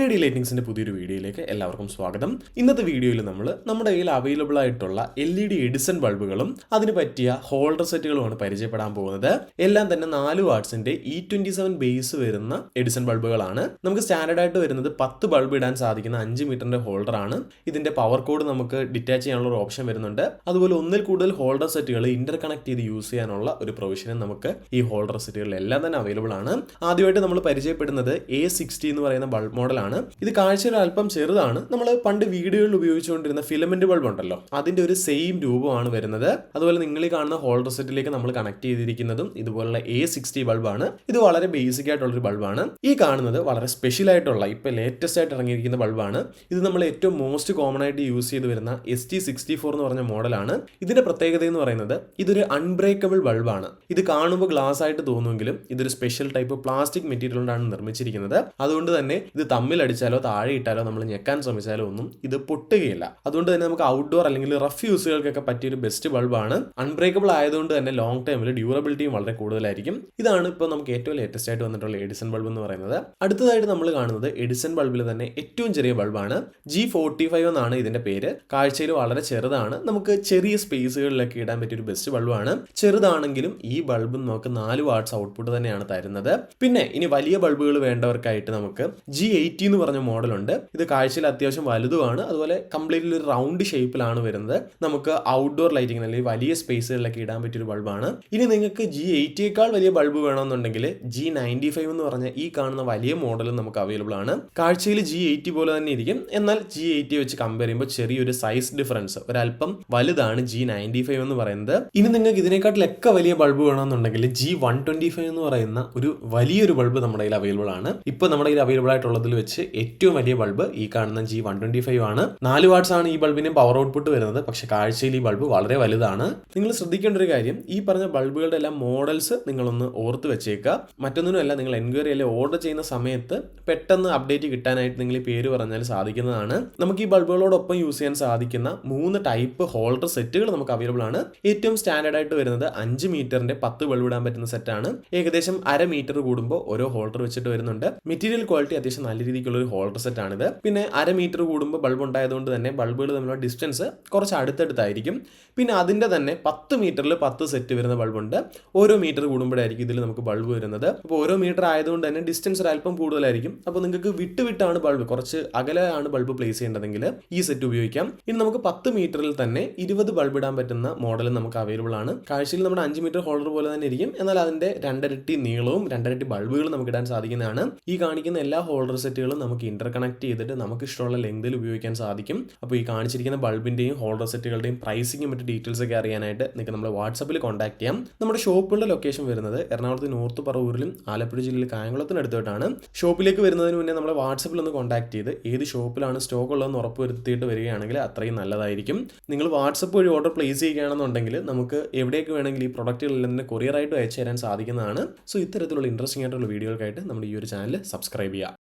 KD ലൈറ്റിംഗ്സിന്റെ പുതിയൊരു വീഡിയോയിലേക്ക് എല്ലാവർക്കും സ്വാഗതം. ഇന്നത്തെ വീഡിയോയിൽ നമ്മൾ നമ്മുടെ കയ്യിൽ അവൈലബിൾ ആയിട്ടുള്ള LED എഡിസൺ ബൾബുകളും അതിന് പറ്റിയ ഹോൾഡർ സെറ്റുകളുമാണ് പരിചയപ്പെടാൻ പോകുന്നത്. എല്ലാം തന്നെ 4 വാട്ട്സിന്റെ E27 ബേസ് വരുന്ന എഡിസൺ ബൾബുകളാണ്. നമുക്ക് സ്റ്റാൻഡേർഡ് ആയിട്ട് വരുന്നത് 10 ബൾബ് ഇടാൻ സാധിക്കുന്ന 5 മീറ്ററിന്റെ ഹോൾഡർ ആണ്. ഇതിന്റെ പവർ കോഡ് നമുക്ക് ഡിറ്റാച്ച് ചെയ്യാനുള്ള ഒരു ഓപ്ഷൻ വരുന്നുണ്ട്. അതുപോലെ ഒന്നിൽ കൂടുതൽ ഹോൾഡർ സെറ്റുകൾ ഇന്റർ കണക്ട് ചെയ്ത് യൂസ് ചെയ്യാനുള്ള ഒരു പ്രൊവിഷനും നമുക്ക് ഈ ഹോൾഡർ സെറ്റുകളിലെല്ലാം തന്നെ അവൈലബിൾ ആണ്. ആദ്യമായിട്ട് നമ്മൾ പരിചയപ്പെടുന്നത് A60 എന്ന് പറയുന്ന ബൾബ് മോഡലാണ്. ഇത് കാഴ്ചയിൽ അല്പം ചെറുതാണ്. നമ്മൾ പണ്ട് വീഡിയോയിൽ ഉപയോഗിച്ചുകൊണ്ടിരുന്ന ഫിലമെന്റ് ബൾബ് ഉണ്ടല്ലോ, അതിന്റെ ഒരു സെയിം രൂപമാണ് വരുന്നത്. അതുപോലെ നിങ്ങൾ ഈ കാണുന്ന ഹോൾഡർ സെറ്റിലേക്ക് നമ്മൾ കണക്ട് ചെയ്തിരിക്കുന്നതും ഇതുപോലുള്ള A60 ബൾബാണ്. ഇത് വളരെ ബേസിക് ആയിട്ടുള്ള ഒരു ബൾബാണ്. ഈ കാണുന്നത് വളരെ സ്പെഷ്യൽ ആയിട്ടുള്ള ഇപ്പൊ ലേറ്റസ്റ്റ് ആയിട്ട് ഇറങ്ങിയിരിക്കുന്ന ബൾബാണ്. ഇത് നമ്മൾ ഏറ്റവും മോസ്റ്റ് കോമൺ ആയിട്ട് യൂസ് ചെയ്ത് വരുന്ന ST64 എന്ന് പറഞ്ഞ മോഡലാണ്. ഇതിന്റെ പ്രത്യേകത എന്ന് പറയുന്നത് ഇതൊരു അൺബ്രേക്കബിൾ ബൾബാണ്. ഇത് കാണുമ്പോൾ ഗ്ലാസ് ആയിട്ട് തോന്നുമെങ്കിലും ഇതൊരു സ്പെഷ്യൽ ടൈപ്പ് പ്ലാസ്റ്റിക് മെറ്റീരിയൽ കൊണ്ടാണ് നിർമ്മിച്ചിരിക്കുന്നത്. അതുകൊണ്ട് തന്നെ ഇത് തമ്മിലടിച്ചാലോ താഴെ ഇട്ടാലോ നമ്മൾ ഞെക്കാൻ ശ്രമിച്ചാലോ ഒന്നും ഇത് പൊട്ടുകയില്ല. അതുകൊണ്ട് തന്നെ നമുക്ക് ഔട്ട്ഡോർ അല്ലെങ്കിൽ റഫ് യൂസുകൾക്കൊക്കെ പറ്റിയൊരു ബെസ്റ്റ് ബൾബാണ്. അൺബ്രേക്കബിൾ ആയതുകൊണ്ട് തന്നെ ലോങ് ടൈമിൽ ഡ്യൂറബിലിറ്റിയും വളരെ കൂടുതലായിരിക്കും. ഇതാണ് ഇപ്പോൾ നമുക്ക് ഏറ്റവും ലേറ്റസ്റ്റ് ആയിട്ട് വന്നിട്ടുള്ള എഡിസൺ ബൾബ് എന്ന് പറയുന്നത്. അടുത്തതായിട്ട് നമ്മൾ കാണുന്നത് എഡിസൺ ബൾബിൽ തന്നെ ഏറ്റവും ചെറിയ ബൾബാണ്. G45 എന്നാണ് ഇതിന്റെ പേര്. കാഴ്ചയിൽ വളരെ ചെറുതാണ്. നമുക്ക് ചെറിയ സ്പേസുകളിലൊക്കെ ഇടാൻ പറ്റിയ ഒരു ബെസ്റ്റ് ബൾബാണ്. ചെറുതാണെങ്കിലും ഈ ബൾബ് നമുക്ക് 4 വാട്ട്സ് ഔട്ട്പുട്ട് തന്നെയാണ് തരുന്നത്. പിന്നെ ഇനി വലിയ ബൾബുകൾ വേണ്ടവർക്കായിട്ട് നമുക്ക് G80 എന്ന് പറഞ്ഞ മോഡലുണ്ട്. ഇത് കാഴ്ചയിൽ അത്യാവശ്യം വലുതുമാണ്. അതുപോലെ കംപ്ലീറ്റ്ലി ഒരു റൗണ്ട് ഷേപ്പിലാണ് വരുന്നത്. നമുക്ക് ഔട്ട്ഡോർ ലൈറ്റിംഗ് അല്ലെങ്കിൽ വലിയ സ്പേസുകളിലൊക്കെ ഇടാൻ പറ്റിയൊരു ബൾബാണ്. ഇനി നിങ്ങൾക്ക് G80യേക്കാൾ വലിയ ബൾബ് വേണമെന്നുണ്ടെങ്കിൽ G95 എന്ന് പറഞ്ഞ ഈ കാണുന്ന വലിയ മോഡലും നമുക്ക് അവൈലബിൾ ആണ്. കാഴ്ചയിൽ G80 പോലെ തന്നെ ഇരിക്കും. എന്നാൽ G80 വെച്ച് കമ്പയർ ചെയ്യുമ്പോൾ ചെറിയൊരു സൈസ് ഡിഫറൻസ്, ഒരല്പം വലുതാണ് G95 എന്ന് പറയുന്നത്. ഇനി നിങ്ങൾക്ക് ഇതിനെക്കാട്ടിലൊക്കെ വലിയ ബൾബ് വേണമെന്നുണ്ടെങ്കിൽ G125 എന്ന് പറയുന്ന ഒരു വലിയൊരു ബൾബ് നമ്മുടെ കയ്യിൽ അവൈലബിൾ ആണ്. ഇപ്പൊ നമ്മുടെ കയ്യിൽ അവൈലബിൾ ആയിട്ടുള്ളതിൽ വെച്ച് ഏറ്റവും വലിയ ബൾബ് ഈ കാണുന്ന G125 ആണ്. 4 വാട്ട്സ് ആണ് ഈ ബൾബിന് പവർ ഔട്ട്പുട്ട് വരുന്നത്. പക്ഷെ കാഴ്ചയിൽ ഈ ബൾബ് വളരെ വലുതാണ്. നിങ്ങൾ ശ്രദ്ധിക്കേണ്ട ഒരു കാര്യം, ഈ പറഞ്ഞ ബൾബുകളുടെ എല്ലാം മോഡൽസ് നിങ്ങളൊന്ന് ഓർത്ത് വെച്ചേക്കുക. മറ്റൊന്നിനുമല്ല, നിങ്ങൾ എൻക്വയറി അല്ലെങ്കിൽ ഓർഡർ ചെയ്യുന്ന സമയത്ത് പെട്ടെന്ന് അപ്ഡേറ്റ് കിട്ടാനായിട്ട് നിങ്ങൾ ഈ പേര് പറഞ്ഞാൽ സാധിക്കുന്നതാണ്. നമുക്ക് ഈ ബൾബുകളോടൊപ്പം യൂസ് ചെയ്യാൻ സാധിക്കുന്ന 3 ടൈപ്പ് ഹോൾഡർ സെറ്റുകൾ നമുക്ക് അവൈലബിൾ ആണ്. ഏറ്റവും സ്റ്റാൻഡേർഡ് ആയിട്ട് വരുന്നത് 5 മീറ്ററിന്റെ 10 ബൾബ് ഇടാൻ പറ്റുന്ന സെറ്റാണ്. ഏകദേശം 1/2 മീറ്റർ കൂടുമ്പോൾ ഓരോ ഹോൾഡർ വെച്ചിട്ട് വരുന്നുണ്ട്. മെറ്റീരിയൽ ക്വാളിറ്റി അത്യാവശ്യം നല്ല രീതിക്കുള്ള ഒരു ഹോൾഡർ സെറ്റ് ആണിത്. പിന്നെ 1/2 മീറ്റർ കൂടുമ്പോൾ ബൾബ് ഉണ്ടായതുകൊണ്ട് തന്നെ ബൾബുകൾ തമ്മിലുള്ള ഡിസ്റ്റൻസ് കുറച്ച് അടുത്തടുത്തായിരിക്കും. പിന്നെ അതിന്റെ തന്നെ 10 മീറ്ററിൽ 10 സെറ്റ് വരുന്ന ബൾബുണ്ട്. ഓരോ മീറ്റർ കൂടുമ്പോഴായിരിക്കും ഇതിൽ നമുക്ക് ബൾബ് വരുന്നത്. അപ്പോൾ ഓരോ മീറ്റർ ആയതുകൊണ്ട് തന്നെ ഡിസ്റ്റൻസ് ഒരു അല്പം കൂടുതലായിരിക്കും. അപ്പോൾ നിങ്ങൾക്ക് വിട്ടാണ് ബൾബ്, കുറച്ച് അകലെയാണ് ബൾബ് പ്ലേസ് ചെയ്യേണ്ടതെങ്കിൽ ഈ സെറ്റ് ഉപയോഗിക്കാം. ഇനി നമുക്ക് 10 മീറ്ററിൽ തന്നെ 20 ബൾബ് ഇടാൻ പറ്റുന്ന മോഡൽ നമുക്ക് അവൈലബിൾ ആണ്. കാഴ്ചയിൽ നമ്മുടെ 5 മീറ്റർ ഹോൾഡർ പോലെ തന്നെ ഇരിക്കും. എന്നാൽ അതിന്റെ 2 ഇരട്ടി നീളവും 2 ഇരട്ടി ബൾബുകളും നമുക്ക് ഇടാൻ സാധിക്കുന്നതാണ്. ഈ കാണിക്കുന്ന എല്ലാ ഹോൾഡർ സെറ്റുകളും നമുക്ക് ഇന്റർ കണക്ട് ചെയ്തിട്ട് നമുക്ക് ഇഷ്ടമുള്ള ലെങ്തിൽ ഉപയോഗിക്കാൻ സാധിക്കും. അപ്പോൾ ഈ കാണിച്ചിരിക്കുന്ന ബൾബിന്റെയും ഹോൾഡർ സെറ്റുകളുടെയും പ്രൈസിങ്ങും മറ്റു ഡീറ്റെയിൽസ് ഒക്കെ അറിയാനായിട്ട് നിങ്ങൾക്ക് നമ്മുടെ വാട്സാപ്പിൽ കോൺടാക്ട് ചെയ്യാം. നമ്മുടെ ഷോപ്പുകളുടെ ലൊക്കേഷൻ വരുന്നത് എറണാകുളത്ത് നോർത്ത് പറവൂരിലും ആലപ്പുഴ ജില്ലയിൽ കായംകുളത്തിന് അടുത്തായിട്ടാണ്. ഷോപ്പിലേക്ക് വരുന്നതിന് മുന്നേ നമ്മളെ വാട്സാപ്പിൽ ഒന്ന് കോൺടാക്ട് ചെയ്ത് ഏത് ഷോപ്പിലാണ് സ്റ്റോക്ക് ഉള്ളതെന്ന് ഉറപ്പുവരുത്തിയിട്ട് വരികയാണെങ്കിൽ അത്രയും നല്ലതായിരിക്കും. നിങ്ങൾ വാട്സപ്പ് വഴി ഓർഡർ പ്ലേസ് ചെയ്യുകയാണെന്നുണ്ടെങ്കിൽ നമുക്ക് എവിടേക്ക് വേണമെങ്കിൽ ഈ പ്രൊഡക്റ്റുകളെല്ലാം തന്നെ കൊറിയറായിട്ട് അയച്ചു തരാൻ സാധിക്കുന്നതാണ്. സോ ഇത്തരത്തിലുള്ള ഇൻട്രസ്റ്റിംഗ് ആയിട്ടുള്ള വീഡിയോകൾക്കായിട്ട് നമ്മുടെ ഈ ഒരു ചാനൽ സബ്സ്ക്രൈബ് ചെയ്യുക.